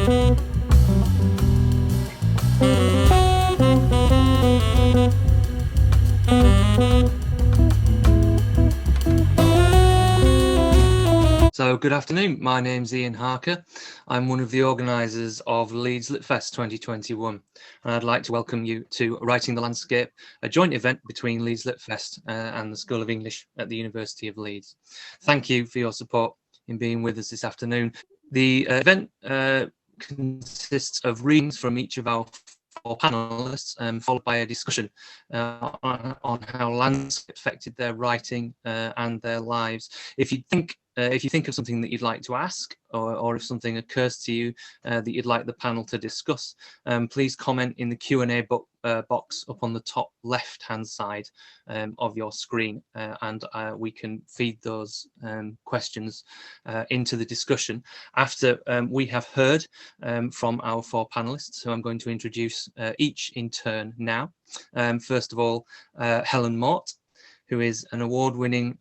So good afternoon, my name's Ian Harker. I'm one of the organisers of Leeds Litfest 2021 and I'd like to welcome you to Writing the Landscape, a joint event between Leeds Litfest and the School of English at the University of Leeds. Thank you for your support in being with us this afternoon. The event consists of readings from each of our four panelists, followed by a discussion on how landscape affected their writing and their lives. If you think of something that you'd like to ask, or if something occurs to you that you'd like the panel to discuss, please comment in the Q&A box up on the top left-hand side of your screen, and we can feed those questions into the discussion after we have heard from our four panelists, who I'm going to introduce each in turn now. First of all, Helen Mort, who is an award-winning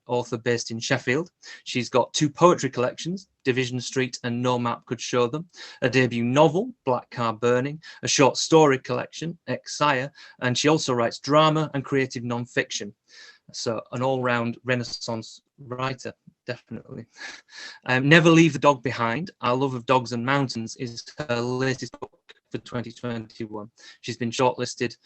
author based in Sheffield. She's got two poetry collections, Division Street and No Map Could Show Them, a debut novel, Black Car Burning, a short story collection, Ex-Sire, and she also writes drama and creative non-fiction. So an all-round Renaissance writer, definitely. Never Leave the Dog Behind, Our Love of Dogs and Mountains is her latest book for 2021. She's been shortlisted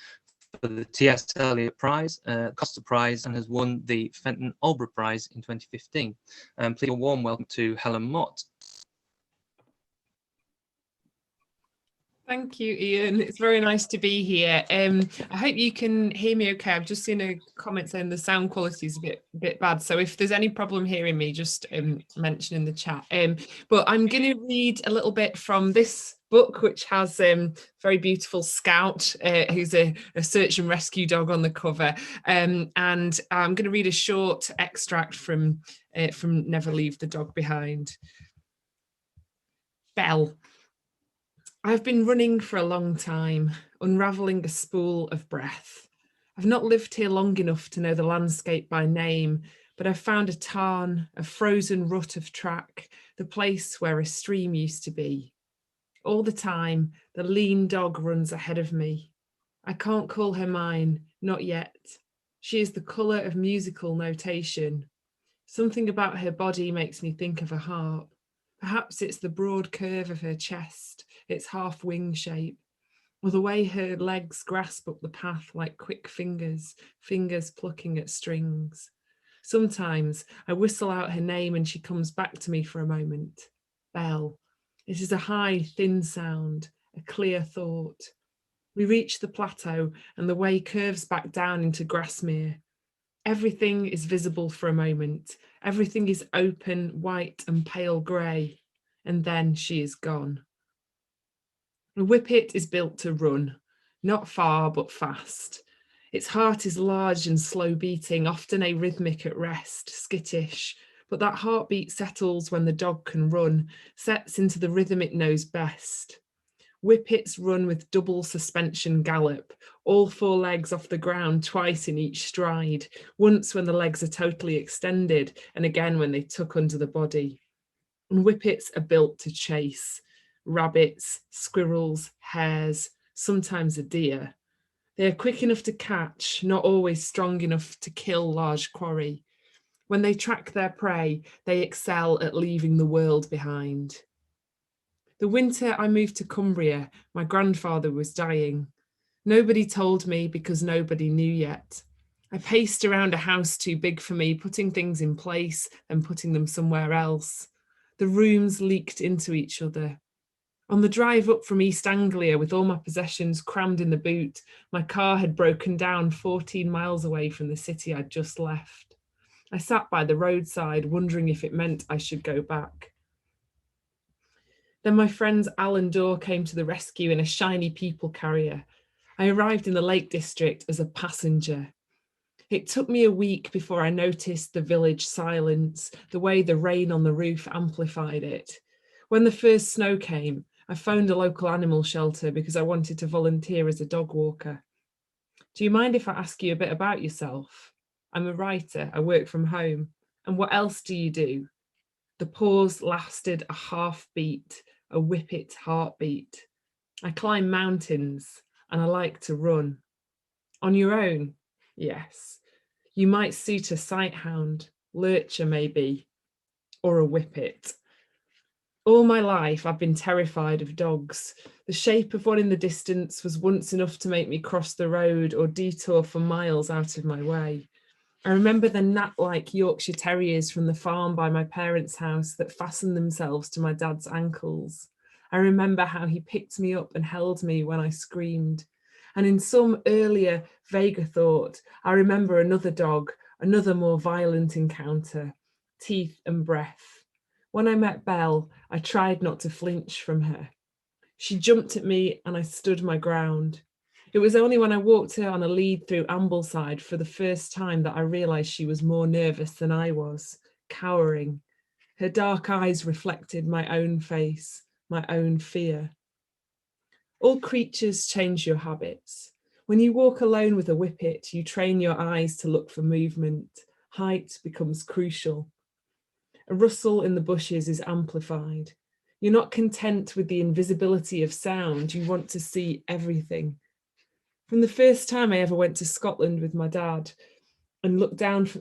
for the T.S. Eliot Prize, Costa Prize, and has won the Fenton Alborough Prize in 2015. Please a warm welcome to Helen Mort. Thank you, Ian. It's very nice to be here. I hope you can hear me okay. I've just seen a comment saying the sound quality is a bit bad. So if there's any problem hearing me, just mention in the chat. But I'm going to read a little bit from this book, which has very beautiful Scout, who's a search and rescue dog on the cover. And I'm going to read a short extract from Never Leave the Dog Behind. Belle. I've been running for a long time, unravelling a spool of breath. I've not lived here long enough to know the landscape by name, but I've found a tarn, a frozen rut of track, the place where a stream used to be. All the time, the lean dog runs ahead of me. I can't call her mine, not yet. She is the colour of musical notation. Something about her body makes me think of a harp. Perhaps it's the broad curve of her chest, its half wing shape, or the way her legs grasp up the path like quick fingers plucking at strings. Sometimes I whistle out her name and she comes back to me for a moment. Belle. It is a high, thin sound, a clear thought. We reach the plateau and the way curves back down into Grasmere. Everything is visible for a moment. Everything is open, white and pale grey. And then she is gone. A whippet is built to run, not far but fast. Its heart is large and slow beating, often arrhythmic at rest, skittish. But that heartbeat settles when the dog can run, sets into the rhythm it knows best. Whippets run with double suspension gallop, all four legs off the ground twice in each stride, once when the legs are totally extended and again when they tuck under the body. And whippets are built to chase. Rabbits, squirrels, hares, sometimes a deer. They are quick enough to catch, not always strong enough to kill large quarry. When they track their prey, they excel at leaving the world behind. The winter I moved to Cumbria, my grandfather was dying. Nobody told me because nobody knew yet. I paced around a house too big for me, putting things in place and putting them somewhere else. The rooms leaked into each other. On the drive up from East Anglia, with all my possessions crammed in the boot, my car had broken down 14 miles away from the city I'd just left. I sat by the roadside, wondering if it meant I should go back. Then my friend's Alan Dorr came to the rescue in a shiny people carrier. I arrived in the Lake District as a passenger. It took me a week before I noticed the village silence, the way the rain on the roof amplified it. When the first snow came, I phoned a local animal shelter because I wanted to volunteer as a dog walker. Do you mind if I ask you a bit about yourself? I'm a writer, I work from home. And what else do you do? The pause lasted a half beat. a whippet heartbeat. I climb mountains and I like to run. On your own, yes. You might suit a sighthound, lurcher maybe, or a whippet. All my life, I've been terrified of dogs. The shape of one in the distance was once enough to make me cross the road or detour for miles out of my way. I remember the gnat-like Yorkshire Terriers from the farm by my parents' house that fastened themselves to my dad's ankles. I remember how he picked me up and held me when I screamed. And in some earlier, vaguer thought, I remember another dog, another more violent encounter, teeth and breath. When I met Belle, I tried not to flinch from her. She jumped at me and I stood my ground. It was only when I walked her on a lead through Ambleside for the first time that I realised she was more nervous than I was, cowering. Her dark eyes reflected my own face, my own fear. All creatures change your habits. When you walk alone with a whippet, you train your eyes to look for movement. Height becomes crucial. A rustle in the bushes is amplified. You're not content with the invisibility of sound. You want to see everything. From the first time I ever went to Scotland with my dad and looked down from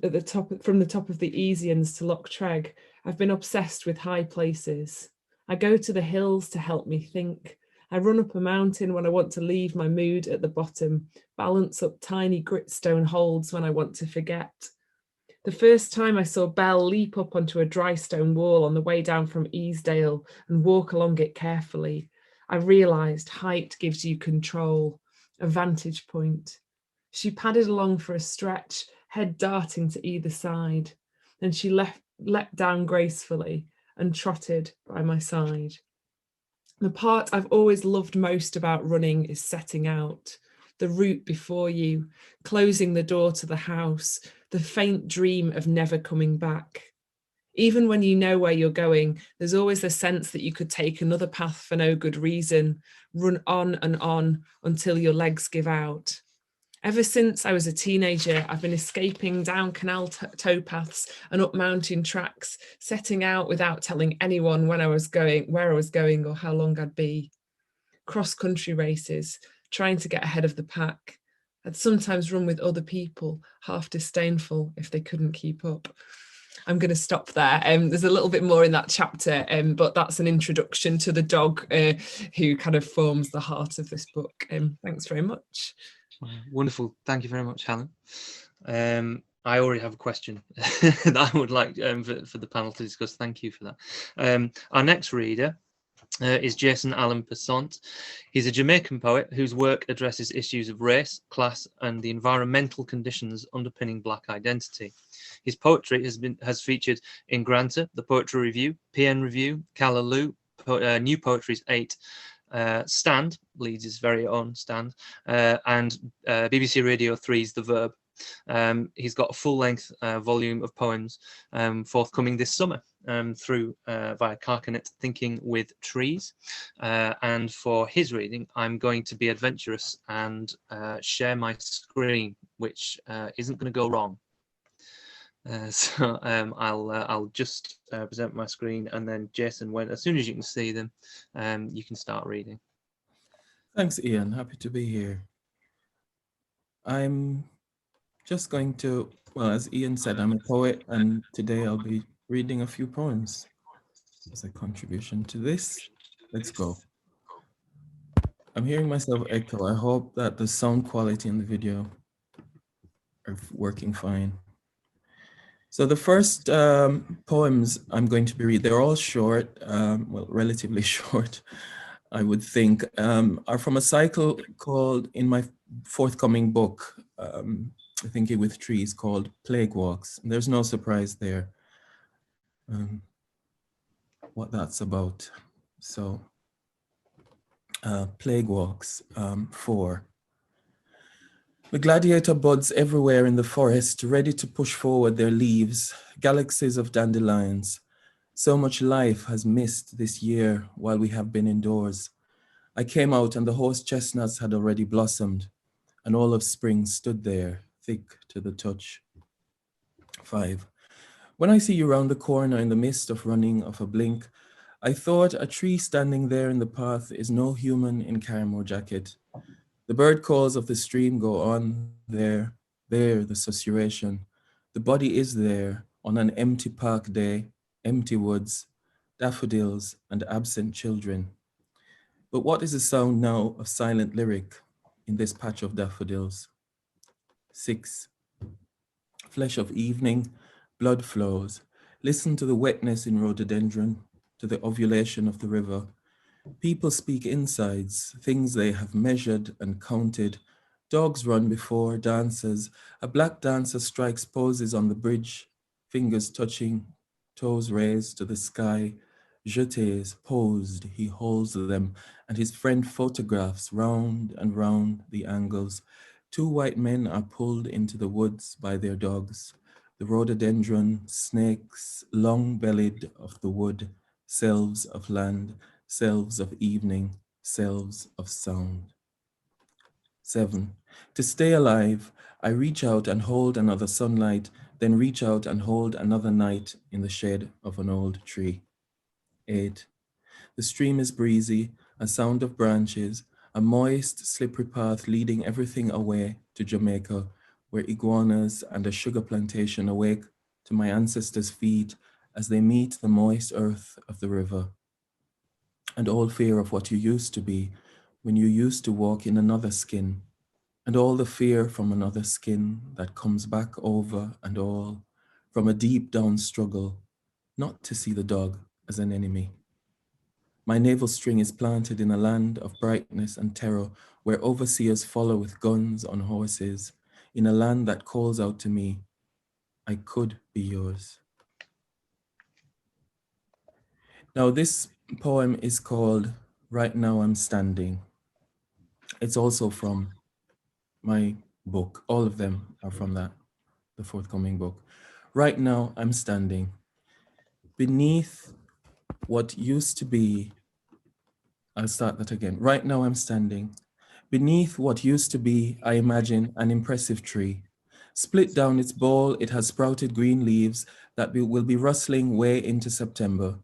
the top of the Easians to Loch Treg, I've been obsessed with high places. I go to the hills to help me think. I run up a mountain when I want to leave my mood at the bottom, balance up tiny gritstone holds when I want to forget. The first time I saw Belle leap up onto a dry stone wall on the way down from Easdale and walk along it carefully, I realised height gives you control, a vantage point. She padded along for a stretch, head darting to either side. Then she leapt down gracefully and trotted by my side. The part I've always loved most about running is setting out, the route before you, closing the door to the house, the faint dream of never coming back. Even when you know where you're going, there's always the sense that you could take another path for no good reason, run on and on until your legs give out. Ever since I was a teenager, I've been escaping down canal towpaths and up mountain tracks, setting out without telling anyone where I was going, or how long I'd be. Cross-country races, trying to get ahead of the pack. I'd sometimes run with other people, half disdainful if they couldn't keep up. I'm going to stop there. There's a little bit more in that chapter, but that's an introduction to the dog who kind of forms the heart of this book. Thanks very much. Wonderful. Thank you very much, Helen. I already have a question that I would like for the panel to discuss. Thank you for that. Our next reader is Jason Allan-Paisant. He's a Jamaican poet whose work addresses issues of race, class, and the environmental conditions underpinning Black identity. His poetry has featured in Granta, the Poetry Review, PN Review, Callaloo, New Poetry's 8, Stand, Leeds' very own Stand, and BBC Radio 3's The Verb. He's got a full-length volume of poems forthcoming this summer through via Carcanet Thinking with Trees. And for his reading, I'm going to be adventurous and share my screen, which isn't going to go wrong. So I'll just present my screen, and then Jason, as soon as you can see them, you can start reading. Thanks, Ian. Happy to be here. I'm just going to, well, as Ian said, I'm a poet, and today I'll be reading a few poems as a contribution to this. Let's go. I'm hearing myself echo. I hope that the sound quality in the video are working fine. So the first poems I'm going to be reading, they're all short, well, relatively short, I would think, are from a cycle called, in my forthcoming book, Thinking with Trees, called Plague Walks. And there's no surprise there what that's about. So, Plague Walks 4. The gladiator buds everywhere in the forest, ready to push forward their leaves, galaxies of dandelions. So much life has missed this year while we have been indoors. I came out and the horse chestnuts had already blossomed, and all of spring stood there, thick to the touch. 5. When I see you round the corner in the mist of running of a blink, I thought a tree standing there in the path is no human in camo jacket. The bird calls of the stream go on there, the susurration. The body is there on an empty park day, empty woods, daffodils and absent children. But what is the sound now of silent lyric in this patch of daffodils? 6. Flesh of evening, blood flows. Listen to the wetness in rhododendron, to the ovulation of the river. People speak insides, things they have measured and counted. Dogs run before dancers. A black dancer strikes poses on the bridge, fingers touching, toes raised to the sky. Jetés, posed, he holds them, and his friend photographs round and round the angles. 2 white men are pulled into the woods by their dogs. The rhododendron snakes, long-bellied of the wood, selves of land, selves of evening, selves of sound. 7. To stay alive, I reach out and hold another sunlight, then reach out and hold another night in the shade of an old tree. 8. The stream is breezy, a sound of branches, a moist, slippery path leading everything away to Jamaica, where iguanas and a sugar plantation awake to my ancestors' feet as they meet the moist earth of the river. And all fear of what you used to be when you used to walk in another skin, and all the fear from another skin that comes back over and all from a deep down struggle, not to see the dog as an enemy. My navel string is planted in a land of brightness and terror, where overseers follow with guns on horses, in a land that calls out to me, I could be yours. Now this poem is called Right Now I'm Standing. It's also from my book. All of them are from the forthcoming book. Right now I'm standing beneath what used to be, I'll start that again. Right now I'm standing beneath what used to be, I imagine, an impressive tree. Split down its bole, it has sprouted green leaves that will be rustling way into September.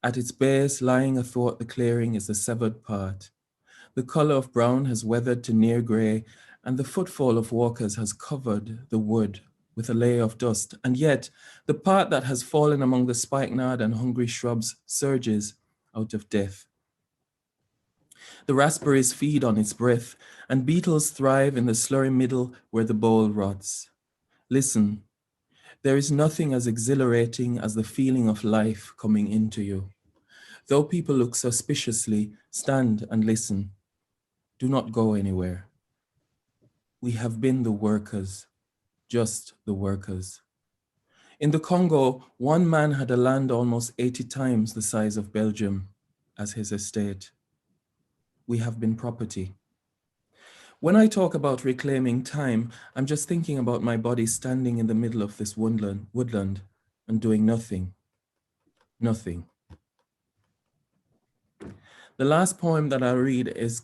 At its base, lying athwart the clearing, is the severed part. The color of brown has weathered to near gray, and the footfall of walkers has covered the wood with a layer of dust. And yet, the part that has fallen among the spikenard and hungry shrubs surges out of death. The raspberries feed on its breath, and beetles thrive in the slurry middle where the bole rots. Listen, there is nothing as exhilarating as the feeling of life coming into you. Though people look suspiciously, stand and listen. Do not go anywhere. We have been the workers, just the workers. In the Congo, one man had a land almost 80 times the size of Belgium as his estate. We have been property. When I talk about reclaiming time, I'm just thinking about my body standing in the middle of this woodland and doing nothing. Nothing. The last poem that I'll read is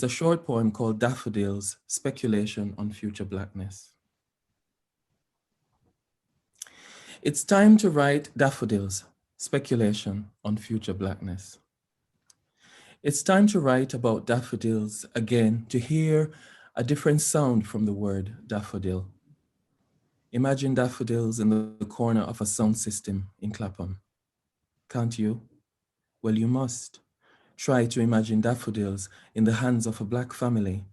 a short poem called Daffodils, Speculation on Future Blackness. It's time to write Daffodils, Speculation on Future Blackness. It's time to write about daffodils again, to hear a different sound from the word daffodil. Imagine daffodils in the corner of a sound system in Clapham. Can't you? Well, you must. Try to imagine daffodils in the hands of a Black family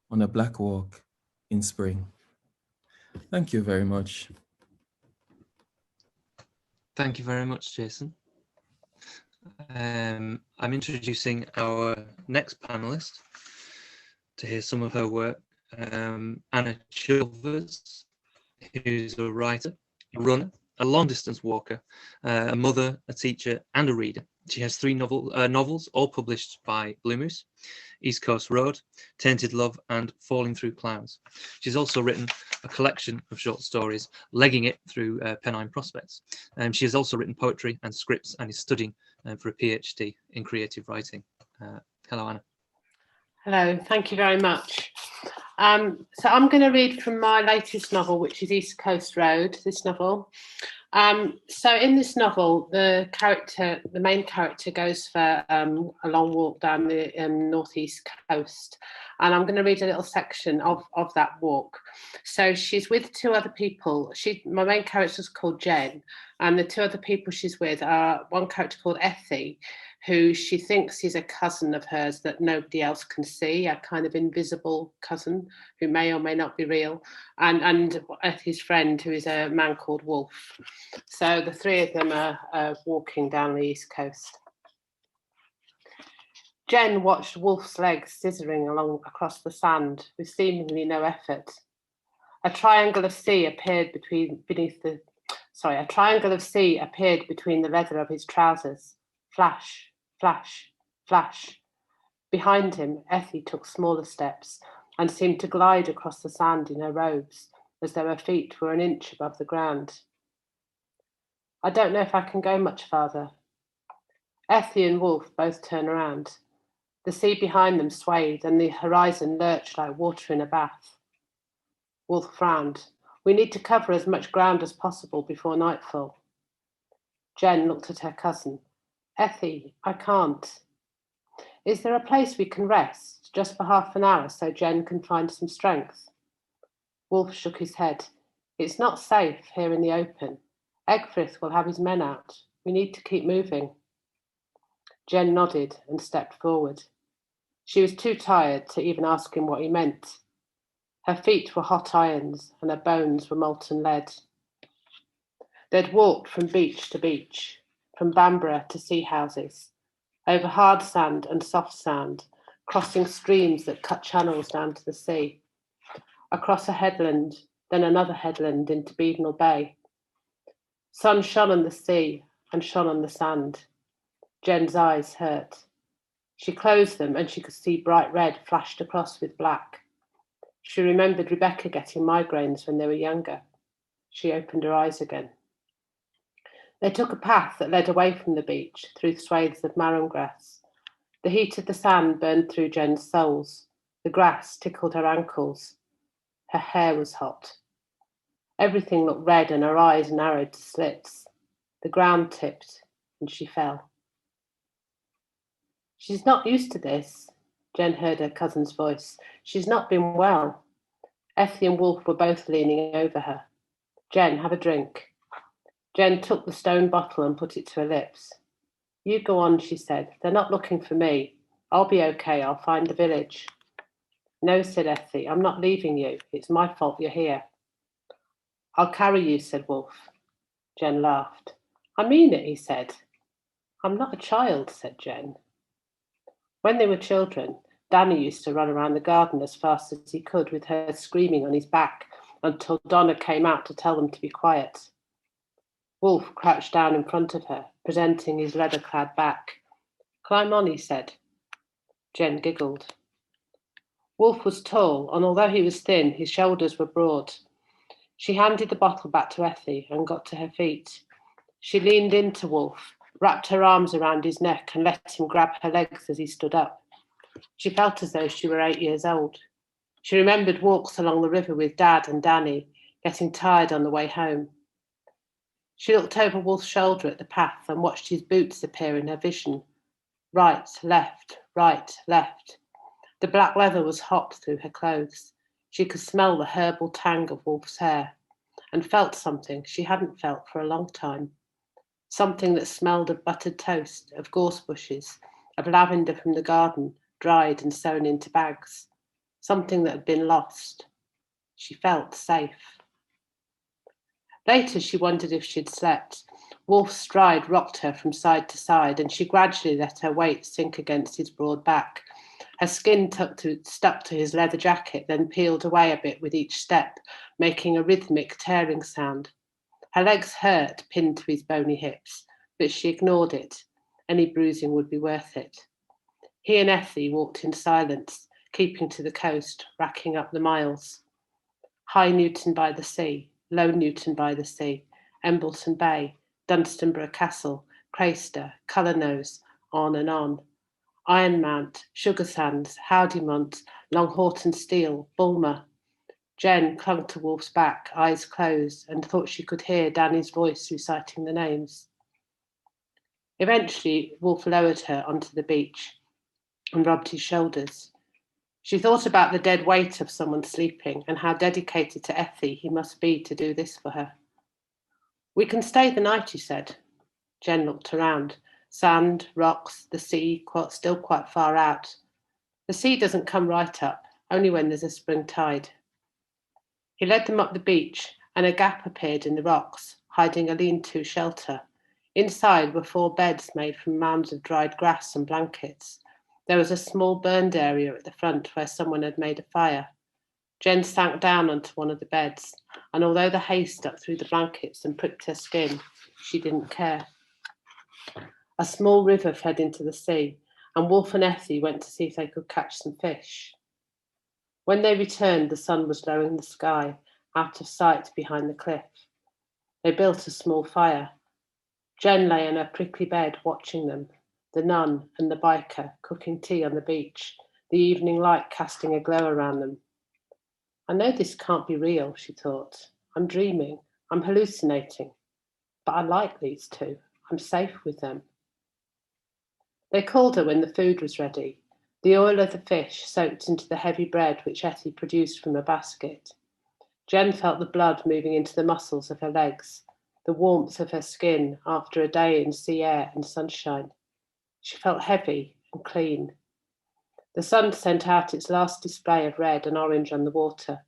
on a Black walk in spring. Thank you very much. Thank you very much, Jason. I'm introducing our next panelist to hear some of her work, Anna Chilvers, who's a writer, a runner, a long-distance walker, a mother, a teacher, and a reader. She has 3 novels, all published by Blue Moose: East Coast Road, Tainted Love, and Falling Through Clouds. She's also written a collection of short stories, legging it through Pennine Prospects. She has also written poetry and scripts and is studying for a PhD in creative writing. Hello, Anna. Hello, thank you very much. So I'm going to read from my latest novel, which is East Coast Road, this novel. So in this novel, the main character goes for a long walk down the northeast coast, and I'm going to read a little section of that walk. So she's with two other people. My main character is called Jen, and the two other people she's with are one character called Effie, who she thinks is a cousin of hers that nobody else can see, a kind of invisible cousin who may or may not be real, and Effie's friend, who is a man called Wolf. So the three of them are walking down the east coast. Jen watched Wolf's legs scissoring along across the sand with seemingly no effort. A triangle of sea appeared between the leather of his trousers. Flash, flash, flash. Behind him, Effie took smaller steps and seemed to glide across the sand in her robes, as though her feet were an inch above the ground. I don't know if I can go much farther. Effie and Wolf both turn around. The sea behind them swayed and the horizon lurched like water in a bath. Wolf frowned. We need to cover as much ground as possible before nightfall. Jen looked at her cousin. Effie, I can't. Is there a place we can rest, just for half an hour, so Jen can find some strength? Wolf shook his head. It's not safe here in the open. Egfrith will have his men out. We need to keep moving. Jen nodded and stepped forward. She was too tired to even ask him what he meant. Her feet were hot irons and her bones were molten lead. They'd walked from beach to beach, from Bamborough to sea houses, over hard sand and soft sand, crossing streams that cut channels down to the sea, across a headland, then another headland into Beadnell Bay. Sun shone on the sea and shone on the sand. Jen's eyes hurt. She closed them and she could see bright red flashed across with black. She remembered Rebecca getting migraines when they were younger. She opened her eyes again. They took a path that led away from the beach through swathes of marram grass. The heat of the sand burned through Jen's soles. The grass tickled her ankles. Her hair was hot. Everything looked red and her eyes narrowed to slits. The ground tipped and she fell. She's not used to this, Jen heard her cousin's voice. She's not been well. Effie and Wolf were both leaning over her. Jen, have a drink. Jen took the stone bottle and put it to her lips. You go on, she said. They're not looking for me. I'll be okay. I'll find the village. No, said Effie. I'm not leaving you. It's my fault you're here. I'll carry you, said Wolf. Jen laughed. I mean it, he said. I'm not a child, said Jen. When they were children, Danny used to run around the garden as fast as he could with her screaming on his back until Donna came out to tell them to be quiet. Wolf crouched down in front of her, presenting his leather-clad back. Climb on, he said. Jen giggled. Wolf was tall, and although he was thin, his shoulders were broad. She handed the bottle back to Effie and got to her feet. She leaned into Wolf, wrapped her arms around his neck and let him grab her legs as he stood up. She felt as though she were 8 years old. She remembered walks along the river with Dad and Danny, getting tired on the way home. She looked over Wolf's shoulder at the path and watched his boots appear in her vision. Right, left, right, left. The black leather was hot through her clothes. She could smell the herbal tang of Wolf's hair and felt something she hadn't felt for a long time. Something that smelled of buttered toast, of gorse bushes, of lavender from the garden, dried and sewn into bags. Something that had been lost. She felt safe. Later, she wondered if she'd slept. Wolf's stride rocked her from side to side, and she gradually let her weight sink against his broad back. Her skin stuck to his leather jacket, then peeled away a bit with each step, making a rhythmic tearing sound. Her legs hurt, pinned to his bony hips, but she ignored it. Any bruising would be worth it. He and Effie walked in silence, keeping to the coast, racking up the miles. High Newton by the sea, Low Newton by the sea, Embleton Bay, Dunstanburgh Castle, Craister, Cullernose, on and on. Ironmount, Sugar Sands, Howdymont, Long Horton Steel, Bulmer. Jen clung to Wolf's back, eyes closed, and thought she could hear Danny's voice reciting the names. Eventually, Wolf lowered her onto the beach and rubbed his shoulders. She thought about the dead weight of someone sleeping and how dedicated to Effie he must be to do this for her. "We can stay the night," he said. Jen looked around. Sand, rocks, the sea, still quite far out. The sea doesn't come right up, only when there's a spring tide. He led them up the beach, and a gap appeared in the rocks, hiding a lean-to shelter. Inside were 4 beds made from mounds of dried grass and blankets. There was a small burned area at the front where someone had made a fire. Jen sank down onto one of the beds, and although the hay stuck through the blankets and pricked her skin, she didn't care. A small river fed into the sea, and Wolf and Effie went to see if they could catch some fish. When they returned, the sun was low in the sky, out of sight behind the cliff. They built a small fire. Jen lay in her prickly bed watching them, the nun and the biker cooking tea on the beach, the evening light casting a glow around them. "I know this can't be real," she thought. "I'm dreaming, I'm hallucinating. But I like these two. I'm safe with them." They called her when the food was ready. The oil of the fish soaked into the heavy bread which Effie produced from a basket. Jen felt the blood moving into the muscles of her legs, the warmth of her skin after a day in sea air and sunshine. She felt heavy and clean. The sun sent out its last display of red and orange on the water,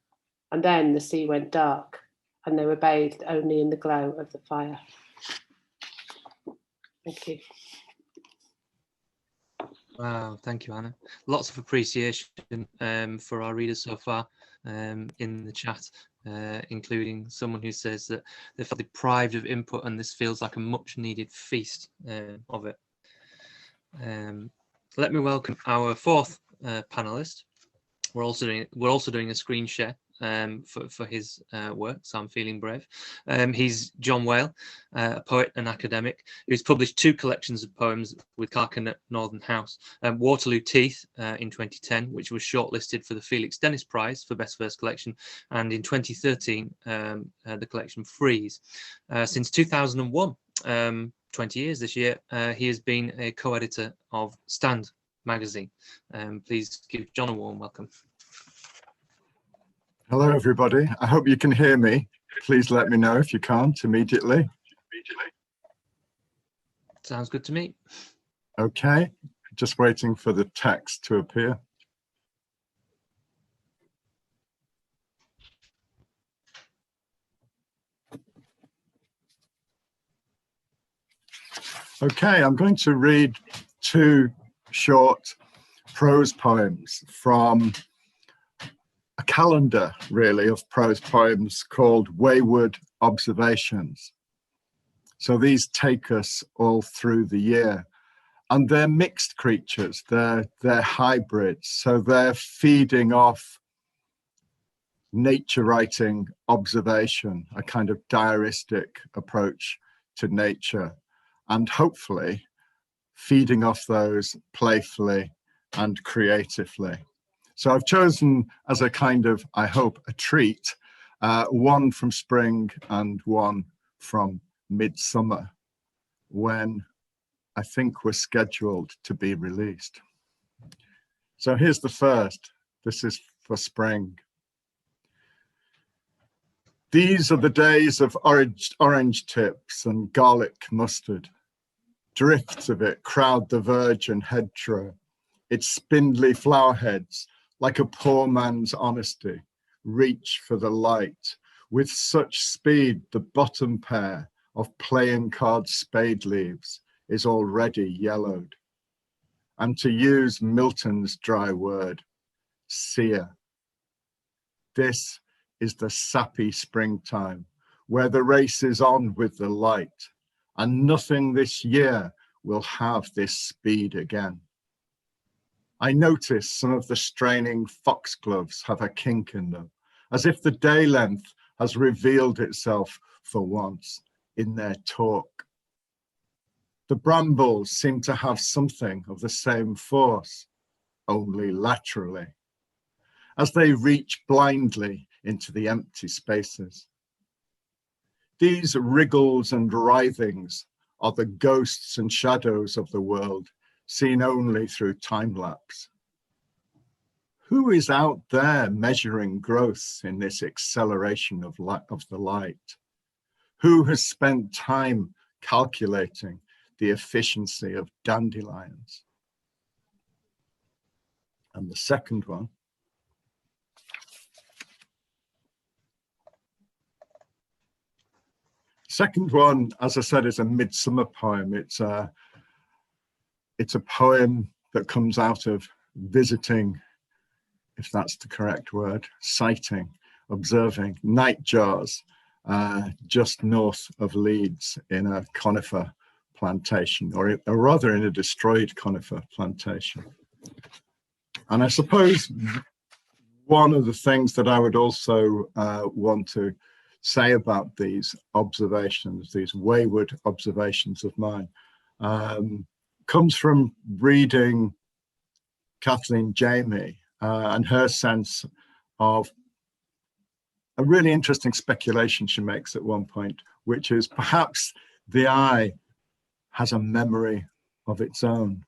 and then the sea went dark, and they were bathed only in the glow of the fire. Thank you. Wow, thank you, Anna. Lots of appreciation for our readers so far in the chat, including someone who says that they felt deprived of input and this feels like a much needed feast of it. Let me welcome our 4th panelist. We're also doing a screen share for his work, so I'm feeling brave. He's John Whale, a poet and academic who's published 2 collections of poems with Carcanet Northern House. Waterloo Teeth in 2010, which was shortlisted for the Felix Dennis Prize for Best Verse Collection, and in 2013, the collection Freeze. Since 2001, 20 years this year, he has been a co-editor of Stand magazine. Please give John a warm welcome. Hello, everybody. I hope you can hear me. Please let me know if you can't immediately. Sounds good to me. Okay, just waiting for the text to appear. Okay, I'm going to read 2 short prose poems from a calendar, really, of prose poems called Wayward Observations. So these take us all through the year. And they're mixed creatures, they're hybrids. So they're feeding off nature writing observation, a kind of diaristic approach to nature, and hopefully feeding off those playfully and creatively. So I've chosen as a kind of, I hope, a treat, one from spring and one from midsummer, when I think we're scheduled to be released. So here's the first. This is for spring. These are the days of orange tips and garlic mustard. Drifts of it crowd the virgin hedgerow. Its spindly flower heads, like a poor man's honesty, reach for the light. With such speed, the bottom pair of playing card spade leaves is already yellowed. And to use Milton's dry word, sear. This is the sappy springtime, where the race is on with the light, and nothing this year will have this speed again. I notice some of the straining foxgloves have a kink in them, as if the day length has revealed itself for once in their talk. The brambles seem to have something of the same force, only laterally. As they reach blindly into the empty spaces. These wriggles and writhings are the ghosts and shadows of the world, seen only through time-lapse. Who is out there measuring growth in this acceleration of the light? Who has spent time calculating the efficiency of dandelions? And the second one, as I said, is a midsummer poem. It's a poem that comes out of visiting, if that's the correct word, sighting, observing nightjars just north of Leeds in a conifer plantation, or rather in a destroyed conifer plantation. And I suppose one of the things that I would also want to say about these observations, these wayward observations of mine, comes from reading Kathleen Jamie and her sense of a really interesting speculation she makes at one point, which is perhaps the eye has a memory of its own.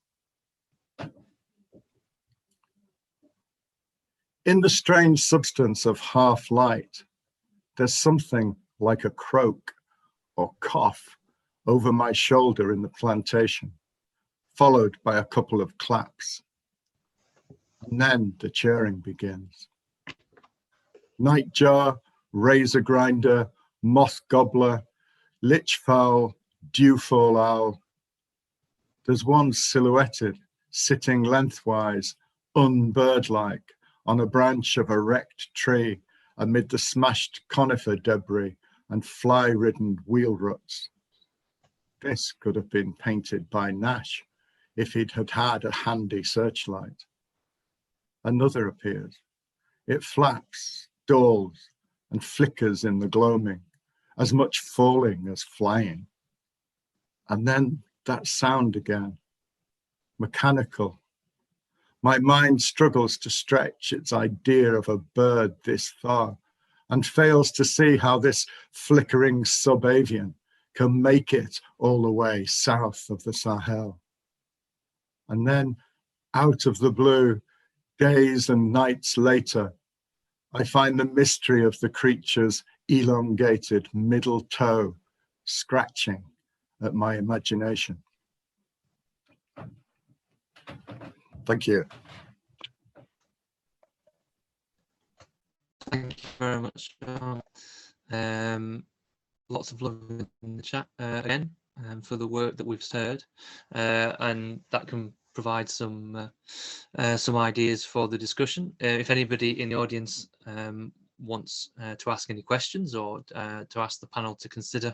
In the strange substance of half light, there's something like a croak or cough over my shoulder in the plantation, followed by a couple of claps. And then the cheering begins. Nightjar, razor grinder, moth gobbler, lichfowl, dewfall owl. There's one silhouetted, sitting lengthwise, unbirdlike, on a branch of a wrecked tree amid the smashed conifer debris and fly-ridden wheel ruts. This could have been painted by Nash if he'd had a handy searchlight. Another appears. It flaps, stalls, and flickers in the gloaming, as much falling as flying. And then that sound again, mechanical. My mind struggles to stretch its idea of a bird this far and fails to see how this flickering subavian can make it all the way south of the Sahel. And then out of the blue, days and nights later, I find the mystery of the creature's elongated middle toe scratching at my imagination. Thank you. Thank you very much, John. Lots of love in the chat again for the work that we've heard, and that can provide some ideas for the discussion. If anybody in the audience wants to ask any questions or to ask the panel to consider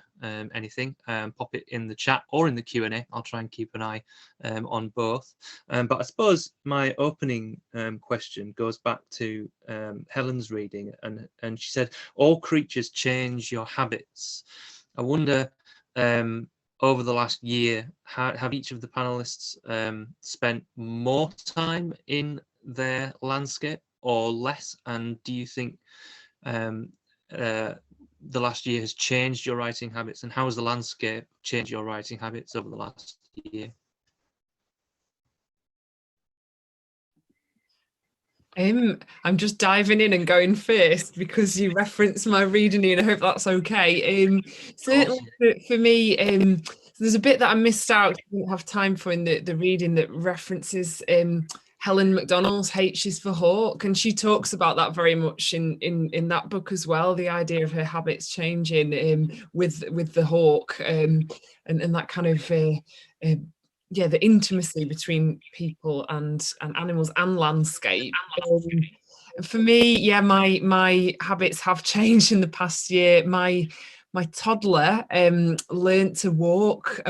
anything, pop it in the chat or in the Q&A. I'll try and keep an eye on both. But I suppose my opening question goes back to Helen's reading, and she said, all creatures change your habits. I wonder, over the last year, have each of the panelists spent more time in their landscape or less? And do you think the last year has changed your writing habits, and how has the landscape changed your writing habits over the last year? I'm just diving in and going first because you referenced my reading and I hope that's okay. Certainly for me, there's a bit that I missed out, I didn't have time for in the reading, that references Helen McDonald's H is for Hawk, and she talks about that very much in that book as well, the idea of her habits changing with the hawk, and that kind of yeah, the intimacy between people and animals and landscape. For me, yeah, my habits have changed in the past year. My toddler learned to walk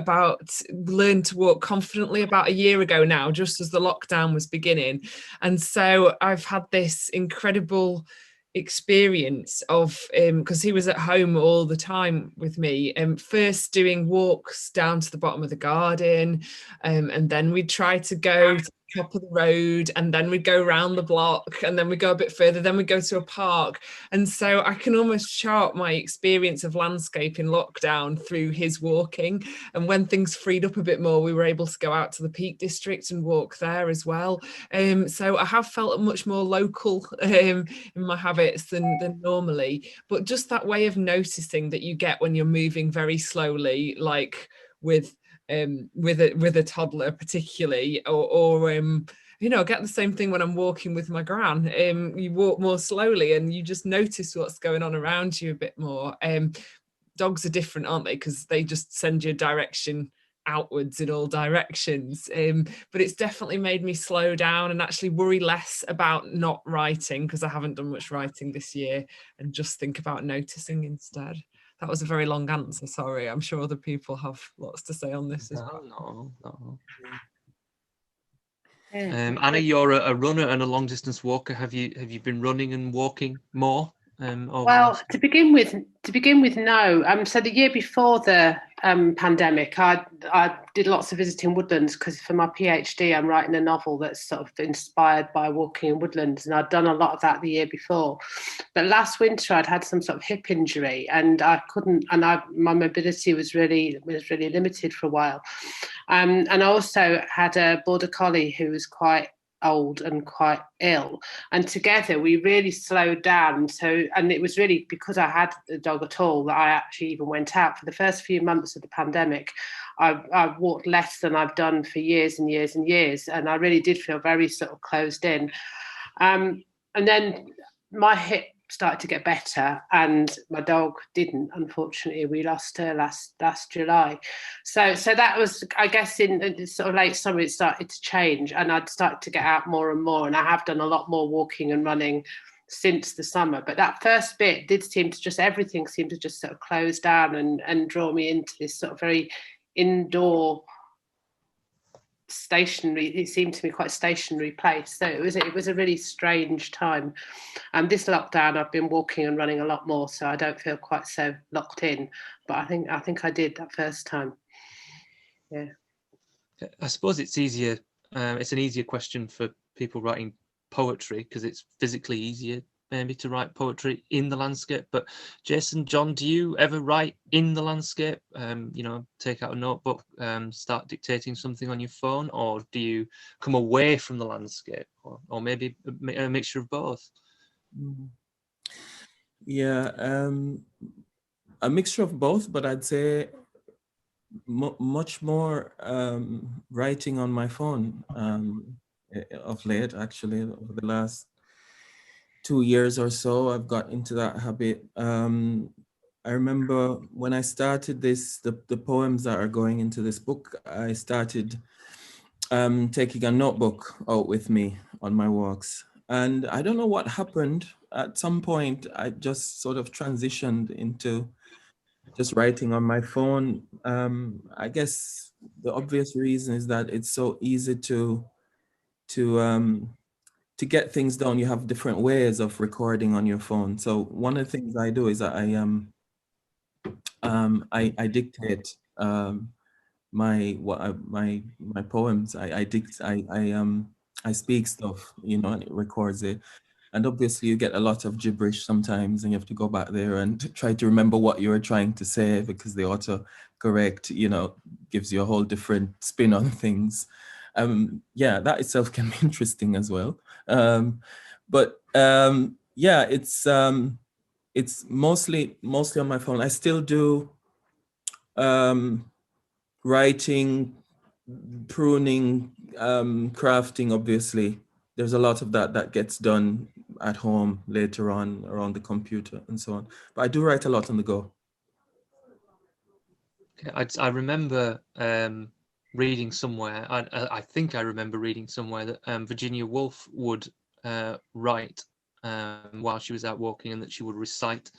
confidently about a year ago now, just as the lockdown was beginning. And so I've had this incredible experience of, because he was at home all the time with me, first doing walks down to the bottom of the garden, and then we'd try to go to top of the road, and then we'd go round the block, and then we go a bit further, then we go to a park. And so I can almost chart my experience of landscape in lockdown through his walking. And when things freed up a bit more, we were able to go out to the Peak District and walk there as well. So I have felt much more local in my habits than normally, but just that way of noticing that you get when you're moving very slowly, like with a toddler particularly, or you know, I get the same thing when I'm walking with my gran. You walk more slowly and you just notice what's going on around you a bit more. Dogs are different, aren't they? Because they just send you direction outwards in all directions. But it's definitely made me slow down and actually worry less about not writing, because I haven't done much writing this year, and just think about noticing instead. That was a very long answer, sorry. I'm sure other people have lots to say on this as well. No. Yeah. Anna, you're a runner and a long distance walker. Have you been running and walking more? Well, to begin with, no. So the year before the pandemic, I did lots of visiting woodlands, because for my PhD, I'm writing a novel that's sort of inspired by walking in woodlands, and I'd done a lot of that the year before. But last winter, I'd had some sort of hip injury, and I couldn't, and my mobility was really limited for a while. And I also had a border collie who was quite old and quite ill, and together we really slowed down. So, and it was really because I had the dog at all that I actually even went out. For the first few months of the pandemic, I walked less than I've done for years and years and years, and I really did feel very sort of closed in. And then my hip started to get better, and my dog didn't. Unfortunately, we lost her last July. So that was, I guess, in sort of late summer, it started to change, and I'd started to get out more and more, and I have done a lot more walking and running since the summer. But that first bit did seem to just, everything seemed to just sort of close down and draw me into this sort of very indoor, stationary, it seemed to me quite stationary place. So it was a really strange time. And this lockdown, I've been walking and running a lot more, so I don't feel quite so locked in. But I think I did that first time. Yeah. I suppose it's easier. It's an easier question for people writing poetry, because it's physically easier maybe to write poetry in the landscape. But Jason, John, do you ever write in the landscape? You know, take out a notebook, start dictating something on your phone, or do you come away from the landscape, or maybe a mixture of both? Yeah, a mixture of both, but I'd say much more writing on my phone of late, actually. Over the last 2 years or so, I've got into that habit. I remember when I started this, the poems that are going into this book, I started taking a notebook out with me on my walks. And I don't know what happened. At some point, I just sort of transitioned into just writing on my phone. I guess the obvious reason is that it's so easy to get things done. You have different ways of recording on your phone. So one of the things I do is that I dictate my poems. I speak stuff, you know, and it records it. And obviously you get a lot of gibberish sometimes, and you have to go back there and try to remember what you were trying to say, because the autocorrect, you know, gives you a whole different spin on things. Yeah, that itself can be interesting as well. Yeah, it's mostly on my phone. I still do writing, pruning, crafting, obviously. There's a lot of that gets done at home later on around the computer and so on. But I do write a lot on the go. I remember reading somewhere, I think I remember reading somewhere that Virginia Woolf would write while she was out walking, and that she would recite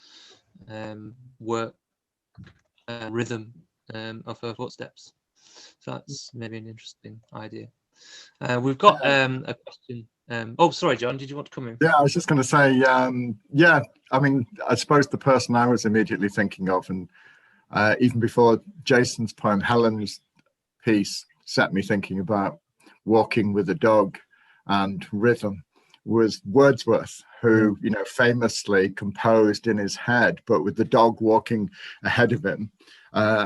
work rhythm of her footsteps. So that's maybe an interesting idea. We've got a question. Oh, sorry, John, did you want to come in? Yeah, I was just going to say, yeah, I mean, I suppose the person I was immediately thinking of, and even before Jason's poem, Helen's piece set me thinking about walking with a dog and rhythm was Wordsworth, who, you know, famously composed in his head, but with the dog walking ahead of him,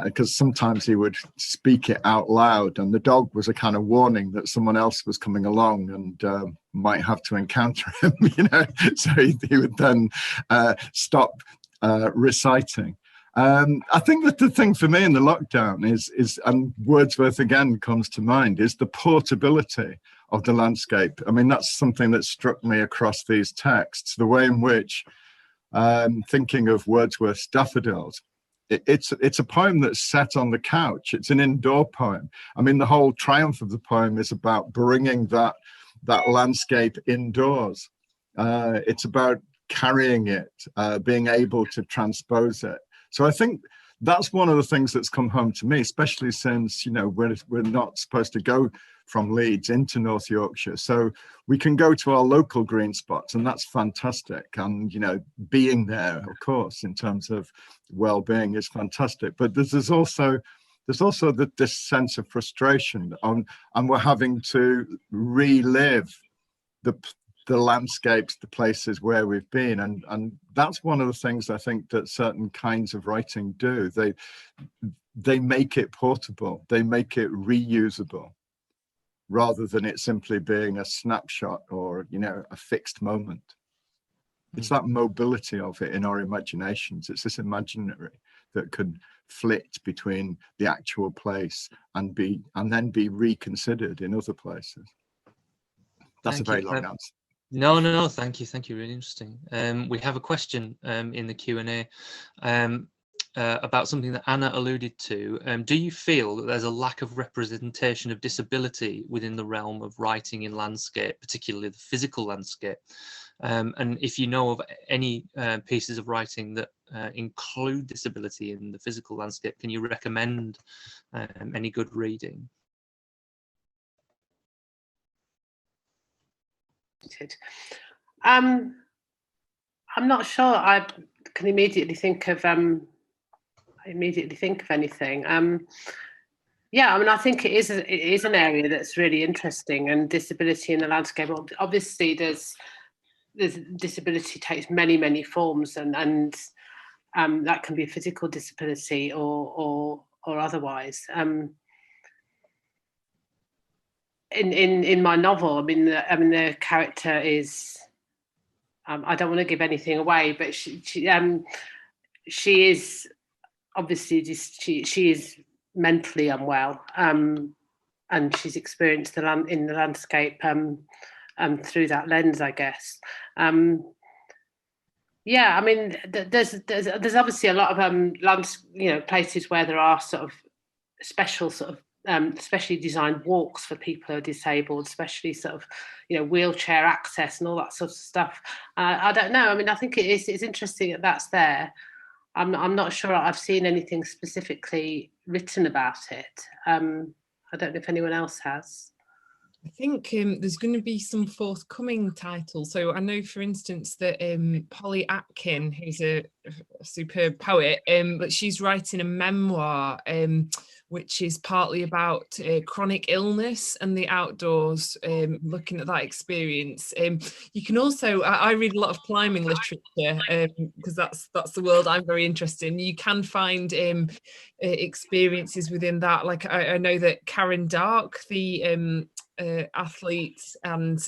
because sometimes he would speak it out loud, and the dog was a kind of warning that someone else was coming along and might have to encounter him, you know, so he would then stop reciting. I think that the thing for me in the lockdown is, and Wordsworth again comes to mind, is the portability of the landscape. I mean, that's something that struck me across these texts, the way in which, thinking of Wordsworth's Daffodils, it's a poem that's set on the couch. It's an indoor poem. I mean, the whole triumph of the poem is about bringing that landscape indoors. It's about carrying it, being able to transpose it. So I think that's one of the things that's come home to me, especially since, you know, we're not supposed to go from Leeds into North Yorkshire. So we can go to our local green spots, and that's fantastic. And, you know, being there, of course, in terms of well-being is fantastic. But there's also this sense of frustration and we're having to relive the landscapes, the places where we've been. And that's one of the things I think that certain kinds of writing do. They make it portable, they make it reusable, rather than it simply being a snapshot or, you know, a fixed moment. It's that mobility of it in our imaginations. It's this imaginary that could flit between the actual place and then be reconsidered in other places. That's a very long answer. No, thank you, really interesting. We have a question in the Q&A about something that Anna alluded to. Do you feel that there's a lack of representation of disability within the realm of writing in landscape, particularly the physical landscape? And if you know of any pieces of writing that include disability in the physical landscape, can you recommend any good reading? I'm not sure. I can immediately think of anything. Yeah, I mean, I think it is an area that's really interesting, and disability in the landscape. Obviously, there's disability takes many forms, and that can be a physical disability or otherwise. In my novel, I mean, the character is. I don't want to give anything away, but she is obviously she is mentally unwell, and she's experienced in the landscape through that lens, I guess. Yeah, I mean, there's obviously a lot of places where there are sort of special sort of specially designed walks for people who are disabled, especially sort of, you know, wheelchair access and all that sort of stuff. I don't know. I mean, I think it's interesting that that's there. I'm not sure I've seen anything specifically written about it. I don't know if anyone else has. I think there's going to be some forthcoming titles. So I know, for instance, that Polly Atkin, who's a superb poet, but she's writing a memoir which is partly about chronic illness and the outdoors, looking at that experience. You can also, I read a lot of climbing literature because that's the world I'm very interested in. You can find experiences within that. Like I know that Karen Dark, the athlete and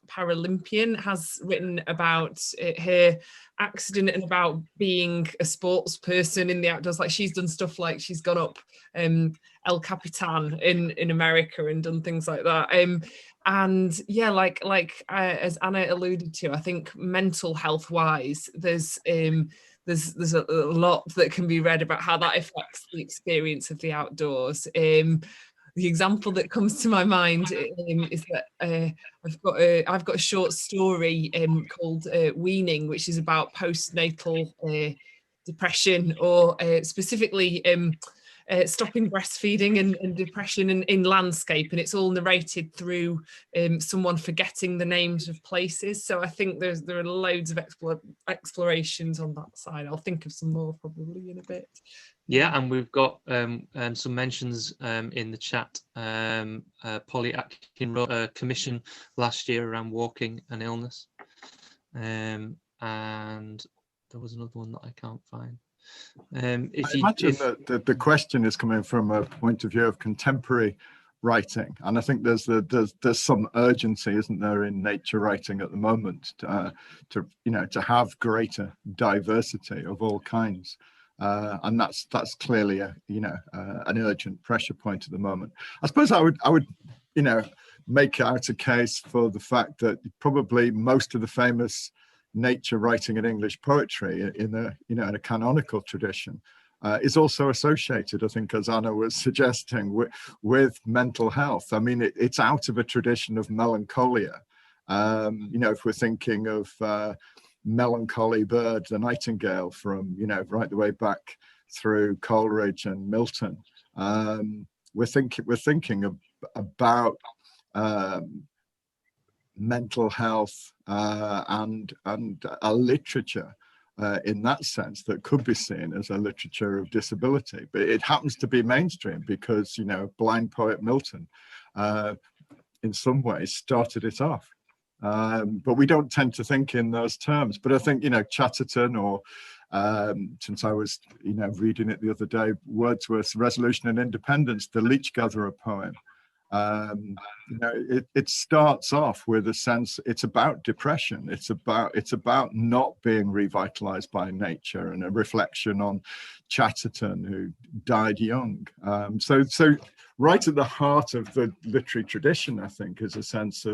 Paralympian, has written about her accident and about being a sports person in the outdoors. Like she's done stuff like she's gone up El Capitan in America and done things like that. And yeah, like as Anna alluded to, I think mental health wise, there's a lot that can be read about how that affects the experience of the outdoors. The example that comes to my mind is that I've got a short story called Weaning, which is about postnatal depression, or specifically stopping breastfeeding and depression in landscape, and it's all narrated through someone forgetting the names of places. So I think there are loads of explorations on that side. I'll think of some more probably in a bit. Yeah, and we've got some mentions in the chat. Polly Atkin wrote a commission last year around walking and illness, and there was another one that I can't find. I imagine that the question is coming from a point of view of contemporary writing, and I think there's some urgency, isn't there, in nature writing at the moment to have greater diversity of all kinds. And that's clearly an urgent pressure point at the moment. I suppose I would make out a case for the fact that probably most of the famous nature writing in English poetry in a canonical tradition is also associated, I think, as Anna was suggesting, with mental health. I mean, it's out of a tradition of melancholia. If we're thinking of melancholy bird, the nightingale, from right the way back through Coleridge and Milton, we're thinking about mental health and a literature in that sense that could be seen as a literature of disability, but it happens to be mainstream because blind poet Milton in some ways started it off. But we don't tend to think in those terms. But I think, Chatterton, or since I was, reading it the other day, Wordsworth's Resolution and Independence, the Leech Gatherer poem, it starts off with a sense it's about depression. It's about not being revitalized by nature, and a reflection on Chatterton, who died young. So right at the heart of the literary tradition, I think, is a sense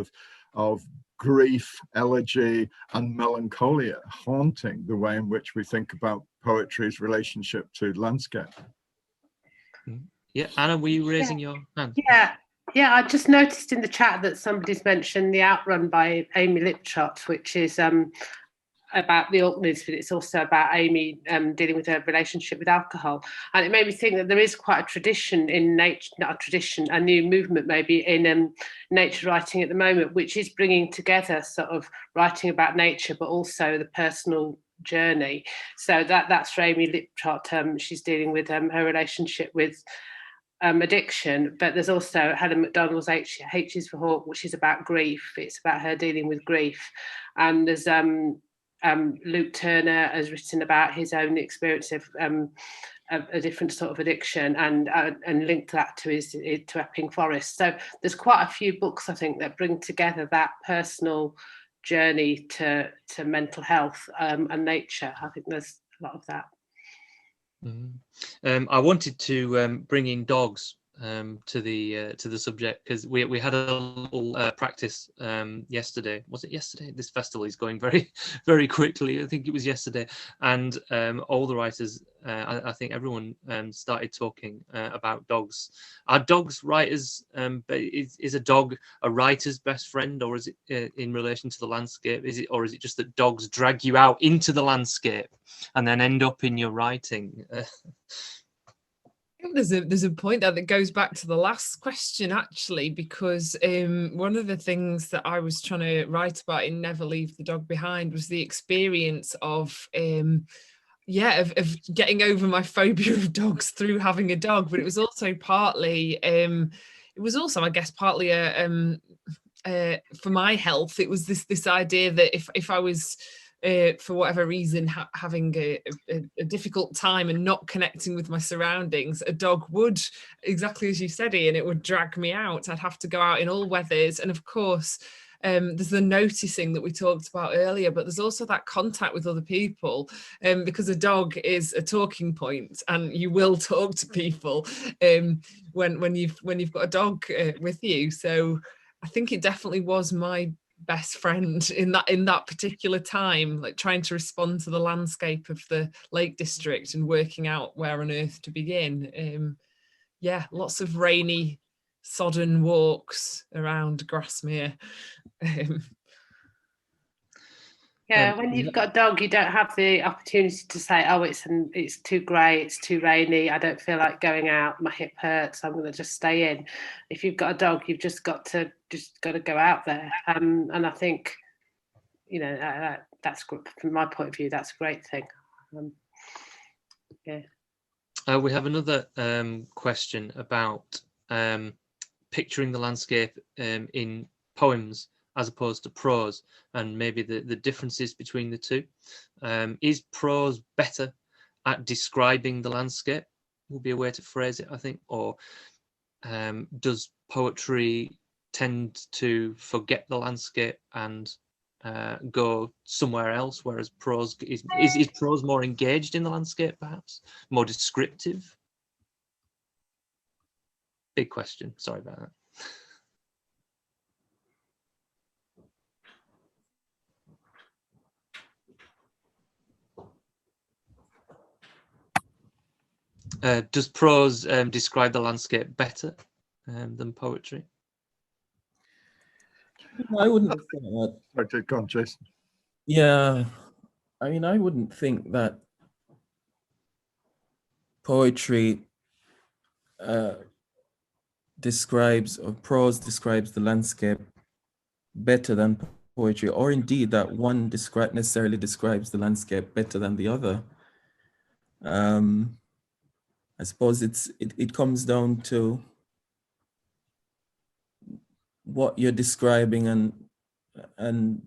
of grief, elegy, and melancholia haunting the way in which we think about poetry's relationship to landscape. Yeah, Anna, were you raising your hand? Yeah, I just noticed in the chat that somebody's mentioned The Outrun by Amy Liptrot, which is about the Orkneys, but it's also about Amy dealing with her relationship with alcohol. And it made me think that there is quite a tradition in nature, not a tradition, a new movement maybe in nature writing at the moment, which is bringing together sort of writing about nature, but also the personal journey. So that's for Amy Liptrot. She's dealing with her relationship with addiction, but there's also Helen McDonald's H is for Hawk, which is about grief. It's about her dealing with grief. And there's Luke Turner has written about his own experience of a different sort of addiction, and linked that to Epping Forest. So there's quite a few books, I think, that bring together that personal journey to mental health and nature. I think there's a lot of that. I wanted to bring in dogs to the subject, because we had a little practice yesterday. Was it yesterday? This festival is going very, very quickly. I think it was yesterday, and all the writers, I think everyone started talking about dogs. Are dogs writers? Is a dog a writer's best friend, or is it in relation to the landscape? Is it just that dogs drag you out into the landscape and then end up in your writing? There's a point there that goes back to the last question, actually, because one of the things that I was trying to write about in Never Leave the Dog Behind was the experience of getting over my phobia of dogs through having a dog. But it was also partly I guess partly for my health. It was this idea that if I was for whatever reason having a difficult time and not connecting with my surroundings, a dog would, exactly as you said, Ian, it would drag me out. I'd have to go out in all weathers, and of course there's the noticing that we talked about earlier, but there's also that contact with other people, because a dog is a talking point, and you will talk to people when you've got a dog with you. So I think it definitely was my best friend in that particular time, like trying to respond to the landscape of the Lake District and working out where on earth to begin. Lots of rainy, sodden walks around Grasmere. Yeah, when you've got a dog, you don't have the opportunity to say, "Oh, it's too grey, it's too rainy. I don't feel like going out. My hip hurts. I'm going to just stay in." If you've got a dog, you've just got to go out there. And I think, you know, that's from my point of view. That's a great thing. Yeah. We have another question about picturing the landscape in poems as opposed to prose, and maybe the differences between the two. Is prose better at describing the landscape? Would be a way to phrase it, I think. Or does poetry tend to forget the landscape and go somewhere else, whereas prose is prose more engaged in the landscape, perhaps more descriptive? Big question, sorry about that. Does prose describe the landscape better than poetry? I wouldn't say that. Okay, go on, Jason. Yeah, I mean, I wouldn't think that poetry describes, or prose describes the landscape better than poetry, or indeed that one necessarily describes the landscape better than the other. I suppose it comes down to what you're describing and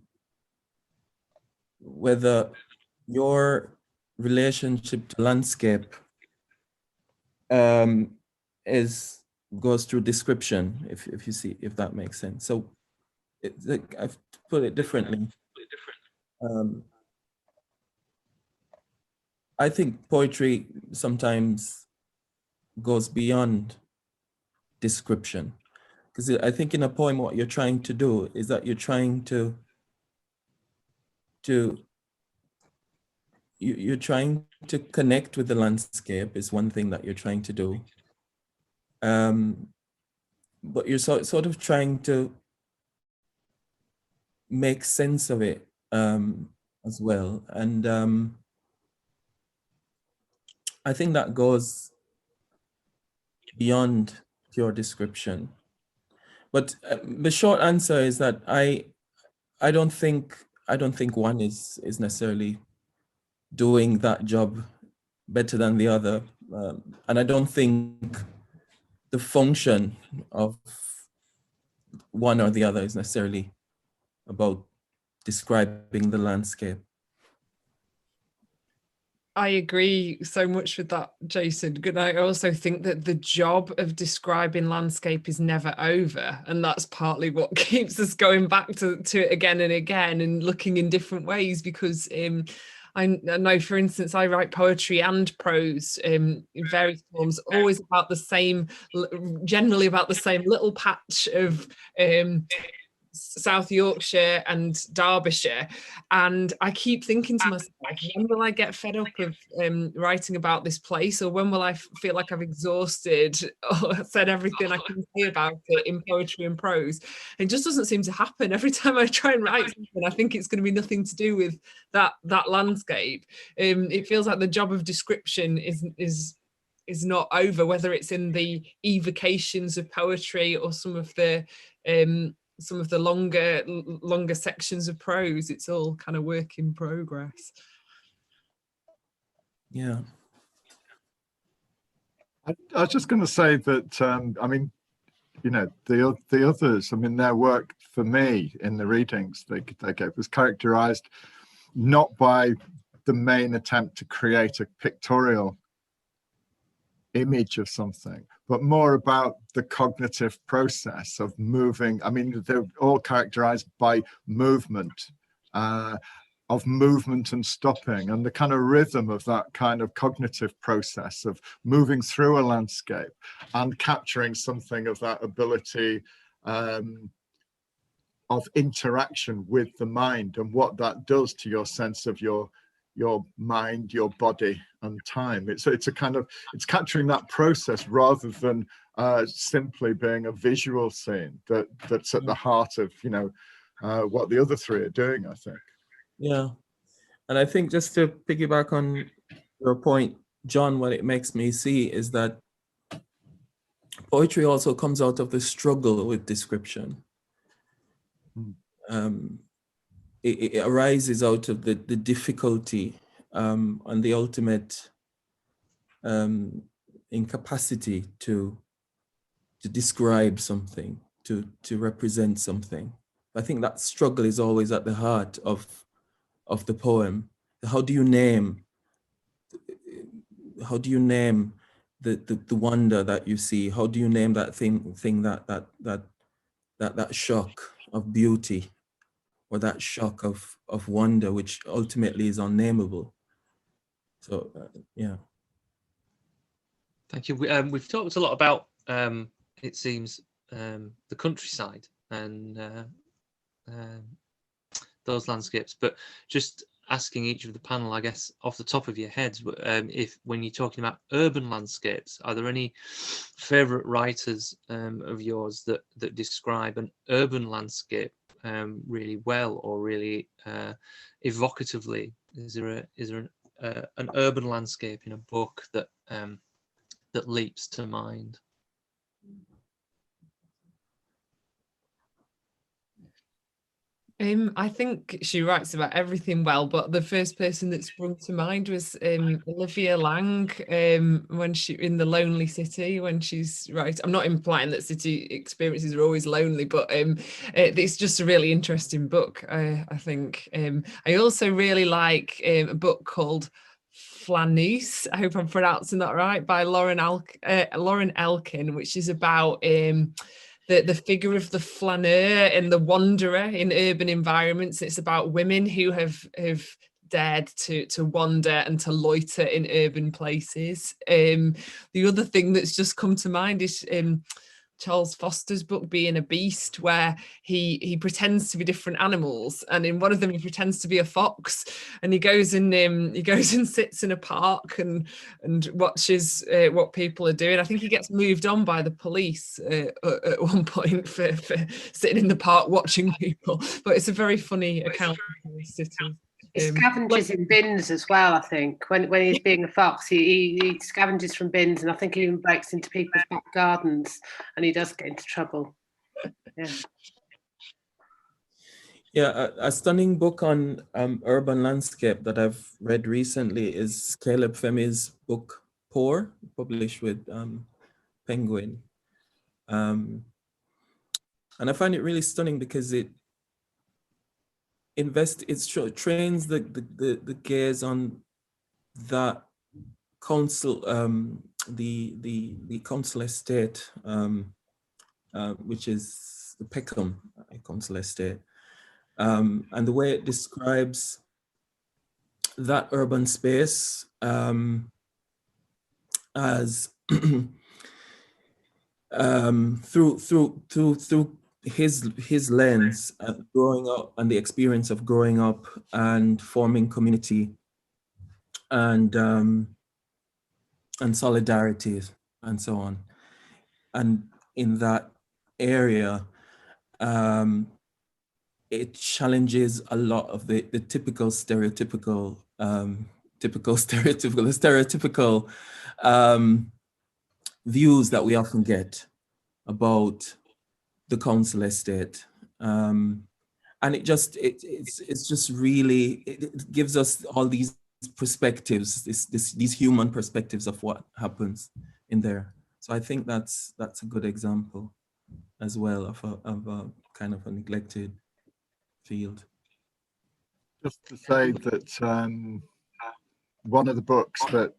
whether your relationship to landscape goes through description, if you see, if that makes sense. So I've put it differently. I think poetry sometimes goes beyond description, because I think in a poem what you're trying to do is that you're trying to you're trying to connect with the landscape is one thing that you're trying to do, but you're sort of trying to make sense of it as well, and I think that goes beyond pure description. But the short answer is that I don't think one is necessarily doing that job better than the other, and I don't think the function of one or the other is necessarily about describing the landscape. I agree so much with that, Jason. Good night. I also think that the job of describing landscape is never over, and that's partly what keeps us going back to it again and again and looking in different ways, because I know, for instance, I write poetry and prose in various forms, always about the same, generally about the same little patch of South Yorkshire and Derbyshire, and I keep thinking to myself, when will I get fed up of writing about this place, or when will I feel like I've exhausted or said everything I can say about it in poetry and prose? It just doesn't seem to happen. Every time I try and write something, I think it's going to be nothing to do with that landscape. It feels like the job of description is not over, whether it's in the evocations of poetry or some of the longer sections of prose. It's all kind of work in progress. Yeah. I was just going to say that, I mean, you know, the others, I mean, their work for me in the readings they gave was characterized not by the main attempt to create a pictorial image of something, but more about the cognitive process of moving. I mean, they're all characterized by movement, of movement and stopping, and the kind of rhythm of that kind of cognitive process of moving through a landscape and capturing something of that ability of interaction with the mind, and what that does to your sense of your mind, your body and time. It's a kind of, it's capturing that process rather than simply being a visual scene that's at the heart of, you know, what the other three are doing, I think. Yeah. And I think just to piggyback on your point, John, what it makes me see is that poetry also comes out of the struggle with description. It arises out of the difficulty and the ultimate incapacity to describe something, to represent something. I think that struggle is always at the heart of the poem. How do you name the wonder that you see? How do you name that thing that shock of beauty, or that shock of wonder, which ultimately is unnameable? So yeah. Thank you. We've talked a lot about, it seems, the countryside and those landscapes, but just asking each of the panel, I guess, off the top of your heads, if when you're talking about urban landscapes, are there any favourite writers of yours that describe an urban landscape really well, or really evocatively? Is there an urban landscape in a book that that leaps to mind? I think she writes about everything well, but the first person that sprung to mind was Olivia Lang, when she in The Lonely City, when she's right. I'm not implying that city experiences are always lonely, but it's just a really interesting book. I think. I also really like a book called Flanneuse, I hope I'm pronouncing that right, by Lauren Elkin, which is about the figure of the flaneur and the wanderer in urban environments. It's about women who have dared to wander and to loiter in urban places. The other thing that's just come to mind is Charles Foster's book Being a Beast, where he pretends to be different animals, and in one of them he pretends to be a fox, and he goes and sits in a park and watches what people are doing. I think he gets moved on by the police at one point for sitting in the park watching people, but it's a very funny account of the city. He scavenges in bins as well, I think. When he's being a fox, he scavenges from bins, and I think he even breaks into people's back gardens, and he does get into trouble. Yeah. Yeah, a stunning book on urban landscape that I've read recently is Caleb Femi's book Poor, published with Penguin. And I find it really stunning because it trains the gaze on that council, the council estate, which is the Peckham council estate, and the way it describes that urban space as through his lens, growing up, and the experience of growing up and forming community and solidarity and so on. And in that area, it challenges a lot of the stereotypical views that we often get about the council estate, and it gives us all these perspectives, these human perspectives of what happens in there. So I think that's a good example as well of a kind of a neglected field. Just to say that one of the books that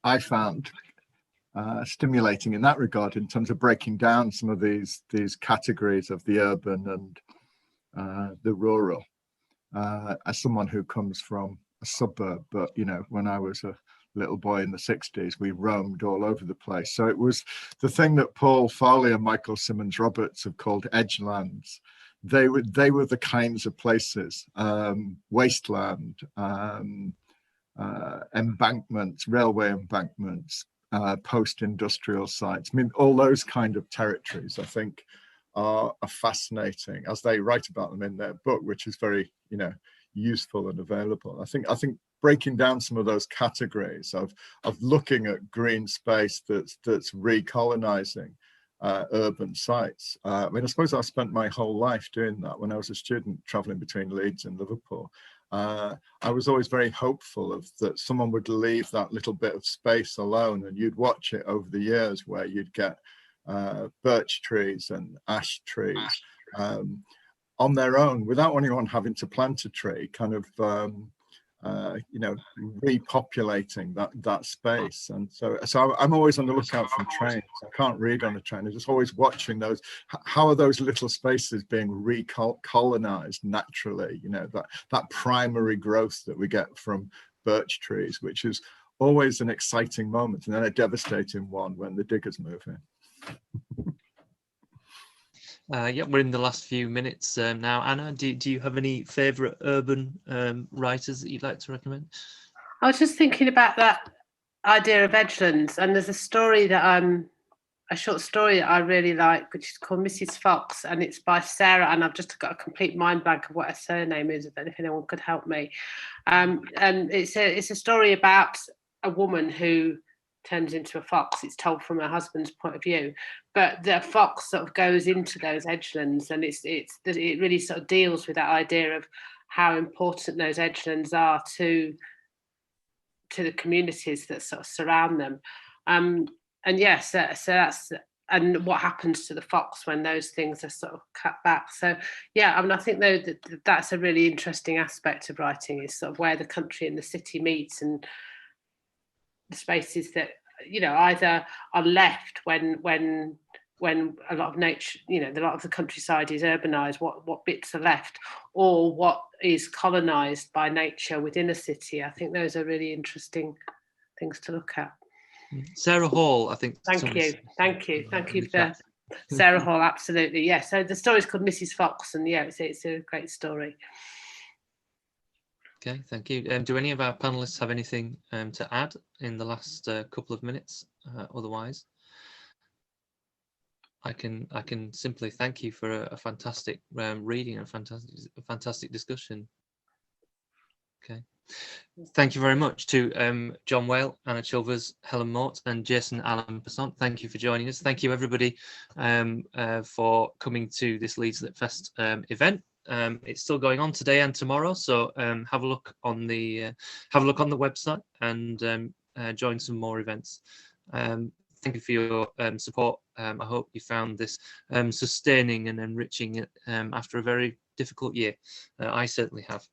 I found stimulating in that regard, in terms of breaking down some of these categories of the urban and the rural, as someone who comes from a suburb, but when I was a little boy in the 60s, we roamed all over the place. So it was the thing that Paul Farley and Michael Simmons Roberts have called edgelands. They were the kinds of places, wasteland, embankments, railway embankments, post-industrial sites. I mean, all those kind of territories, I think, are fascinating, as they write about them in their book, which is very, useful and available. I think breaking down some of those categories of looking at green space that's recolonizing urban sites. I mean, I suppose I spent my whole life doing that. When I was a student traveling between Leeds and Liverpool, I was always very hopeful that someone would leave that little bit of space alone, and you'd watch it over the years where you'd get birch trees and ash trees on their own without anyone having to plant a tree, kind of you know, repopulating that space. And so I'm always on the lookout for trains. I can't read on a train. I'm just always watching those. How are those little spaces being recolonized naturally? You know, that primary growth that we get from birch trees, which is always an exciting moment, and then a devastating one when the diggers move in. Yeah, we're in the last few minutes now. Anna, do you have any favourite urban writers that you'd like to recommend? I was just thinking about that idea of edgelands, and there's a story that a short story that I really like, which is called Mrs. Fox, and it's by Sarah, and I've just got a complete mind blank of what her surname is, if anyone could help me. And it's a story about a woman who turns into a fox. It's told from her husband's point of view, but the fox sort of goes into those edgelands, and it really sort of deals with that idea of how important those edgelands are to the communities that sort of surround them. And yes, so that's, and what happens to the fox when those things are sort of cut back. So yeah, I mean, I think though that's a really interesting aspect of writing, is sort of where the country and the city meets, and the spaces that, you know, either are left when a lot of nature, you know, a lot of the countryside is urbanized, what bits are left, or what is colonized by nature within a city. I think those are really interesting things to look at. Sarah Hall, I think. Thank you for Sarah Hall, absolutely. Yeah, so the story's called Mrs. Fox, and yeah, it's a great story. Okay, thank you. Do any of our panelists have anything to add in the last couple of minutes? Otherwise, I can simply thank you for a fantastic reading and a fantastic discussion. Okay, thank you very much to John Whale, Anna Chilvers, Helen Mort, and Jason Allan-Paisant. Thank you for joining us. Thank you everybody for coming to this Leeds Lit Fest event. It's still going on today and tomorrow, so have a look on the website and join some more events. Thank you for your support. I hope you found this sustaining and enriching after a very difficult year. I certainly have.